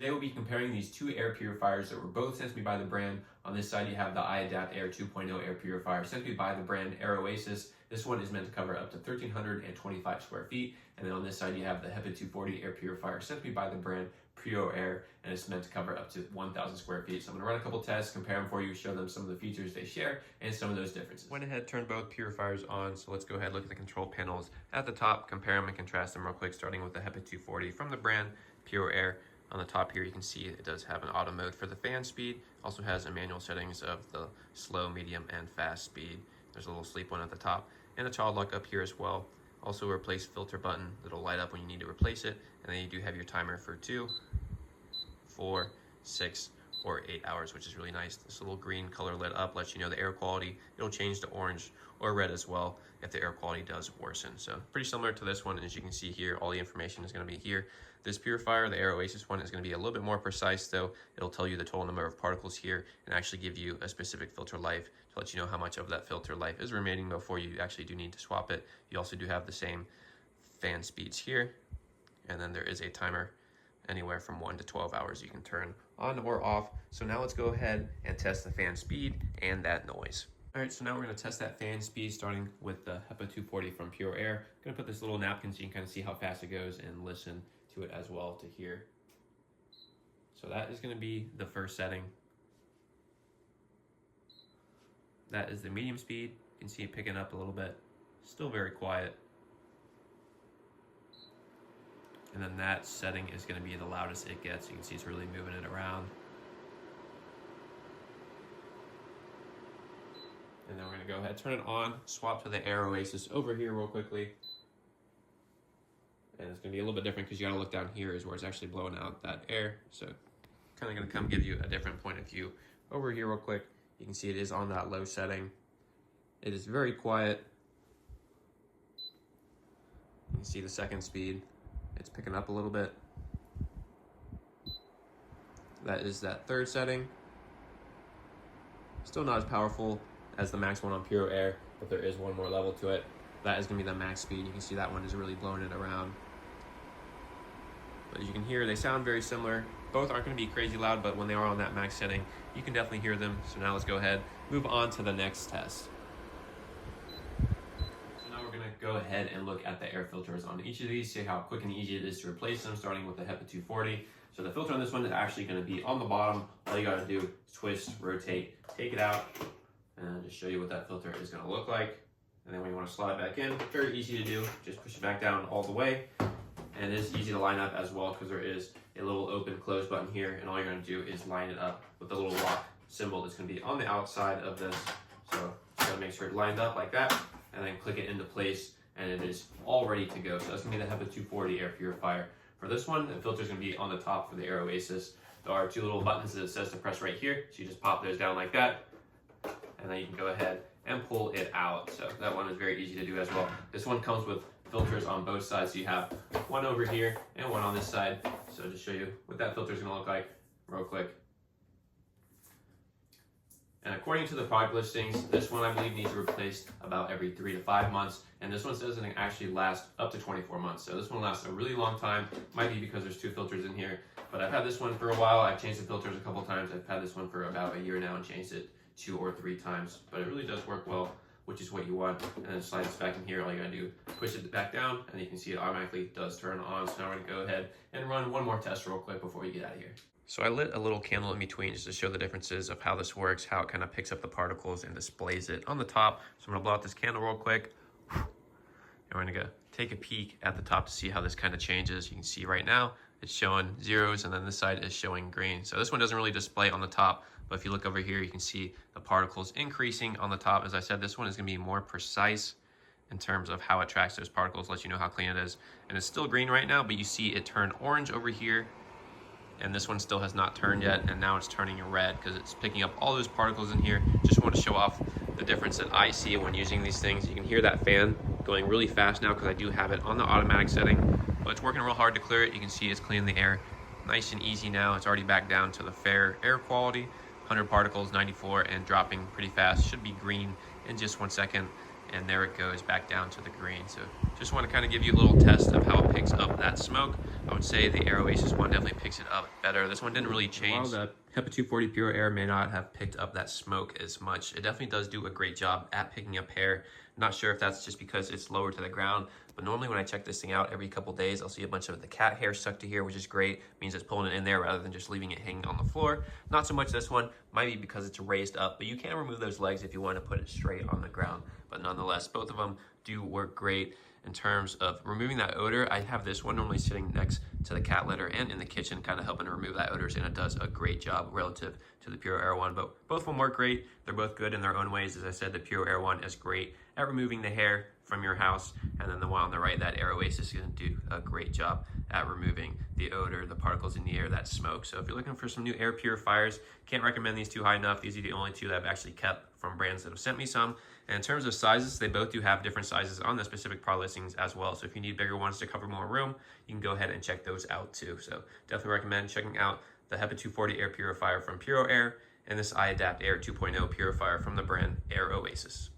Today we'll be comparing these two air purifiers that were both sent to me by the brand. On this side you have the iAdapt Air 2.0 air purifier sent to me by the brand Air Oasis. This one is meant to cover up to 1,325 square feet. And then on this side you have the HEPA 240 air purifier sent to me by the brand PuroAir, and it's meant to cover up to 1,000 square feet. So I'm going to run a couple tests, compare them for you, show them some of the features they share and some of those differences. Went ahead, turned both purifiers on, so let's go ahead and look at the control panels at the top, compare them and contrast them real quick, starting with the HEPA 240 from the brand PuroAir. On the top here, you can see it does have an auto mode for the fan speed. Also has a manual settings of the slow, medium, and fast speed. There's a little sleep one at the top, and a child lock up here as well. Also a replace filter button that'll light up when you need to replace it. And then you do have your timer for 2, 4, 6, or 8 hours, which is really nice. This little green color lit up lets you know the air quality. It'll change to orange or red as well if the air quality does worsen. So pretty similar to this one. As you can see here, all the information is going to be here. This purifier, the Air Oasis one, is going to be a little bit more precise though. It'll tell you the total number of particles here and actually give you a specific filter life to let you know how much of that filter life is remaining before you actually do need to swap it. You also do have the same fan speeds here, and then there is a timer anywhere from 1 to 12 hours you can turn on or off. So now let's go ahead and test the fan speed and that noise. All right, so now we're going to test that fan speed starting with the HEPA 240 from PuroAir. I'm going to put this little napkin so you can kind of see how fast it goes and listen to it as well to hear. So that is going to be the first setting. That is the medium speed. You can see it picking up a little bit. Still very quiet. And then that setting is going to be the loudest it gets. You can see it's really moving it around. And then we're going to go ahead, turn it on, swap to the Air Oasis over here real quickly. And it's going to be a little bit different because you got to look down here is where it's actually blowing out that air. So kind of going to come give you a different point of view. Over here real quick, you can see it is on that low setting. It is very quiet. You can see the second speed. It's picking up a little bit. That is that third setting. Still not as powerful as the max one on PuroAir, but there is one more level to it. That is going to be the max speed. You can see that one is really blowing it around. But as you can hear, they sound very similar. Both aren't going to be crazy loud, but when they are on that max setting, you can definitely hear them. So now let's go ahead, move on to the next test. Go ahead and look at the air filters on each of these, see how quick and easy it is to replace them, starting with the HEPA 240. So the filter on this one is actually going to be on the bottom. All you got to do is twist, rotate, take it out, and I'll just show you what that filter is going to look like. And then when you want to slide it back in, very easy to do. Just push it back down all the way. And it is easy to line up as well because there is a little open close button here, and all you're going to do is line it up with the little lock symbol that's going to be on the outside of this. So just got to make sure it's lined up like that, and then click it into place, and it is all ready to go. So that's going to be the HEPA 240 air purifier. For this one, the filter is going to be on the top for the Air Oasis. There are two little buttons that it says to press right here, so you just pop those down like that, and then you can go ahead and pull it out. So that one is very easy to do as well. This one comes with filters on both sides, so you have one over here and one on this side. So just show you what that filter is going to look like real quick. And according to the product listings, this one I believe needs replaced about every 3 to 5 months. And this one says it actually lasts up to 24 months. So this one lasts a really long time. Might be because there's two filters in here. But I've had this one for a while. I've changed the filters a couple times. I've had this one for about a year now and changed it 2 or 3 times. But it really does work well, which is what you want. And then slide this back in here. All you gotta do, push it back down, and you can see it automatically does turn on. So now we're gonna go ahead and run one more test real quick before we get out of here. So I lit a little candle in between just to show the differences of how this works, how it kind of picks up the particles and displays it on the top. So I'm gonna blow out this candle real quick. And we're gonna go take a peek at the top to see how this kind of changes. You can see right now, it's showing zeros, and then this side is showing green. So this one doesn't really display on the top, but if you look over here, you can see the particles increasing on the top. As I said, this one is gonna be more precise in terms of how it tracks those particles, lets you know how clean it is. And it's still green right now, but you see it turn orange over here, and this one still has not turned yet, and now it's turning red because it's picking up all those particles in here. Just want to show off the difference that I see when using these things. You can hear that fan going really fast now because I do have it on the automatic setting, but it's working real hard to clear it. You can see it's cleaning the air nice and easy now. It's already back down to the fair air quality, 100 particles, 94, and dropping pretty fast. Should be green in just 1 second. and there it goes back down to the green. So just want to kind of give you a little test of how it picks up that smoke. I would say the Air Oasis one definitely picks it up better. This one didn't really change. While the HEPA 240 Pure Air may not have picked up that smoke as much, it definitely does do a great job at picking up hair. Not sure if that's just because it's lower to the ground, but normally when I check this thing out every couple days, I'll see a bunch of the cat hair stuck to here, which is great. It means it's pulling it in there rather than just leaving it hanging on the floor. Not so much this one, might be because it's raised up, but you can remove those legs if you want to put it straight on the ground. But nonetheless, both of them do work great in terms of removing that odor. I have this one normally sitting next to the cat litter and in the kitchen, kind of helping to remove that odors, and it does a great job relative to the PuroAir one. But both of them work great. They're both good in their own ways. As I said, the PuroAir one is great at removing the hair from your house, and then the one on the right, that Air Oasis, is going to do a great job at removing the odor, the particles in the air, that smoke. So if you're looking for some new air purifiers, can't recommend these two high enough. These are the only two that I've actually kept from brands that have sent me some. And in terms of sizes, they both do have different sizes on the specific product listings as well. So if you need bigger ones to cover more room, you can go ahead and check those out too. So definitely recommend checking out the HEPA 240 air purifier from PuroAir and this iAdapt Air 2.0 purifier from the brand Air Oasis.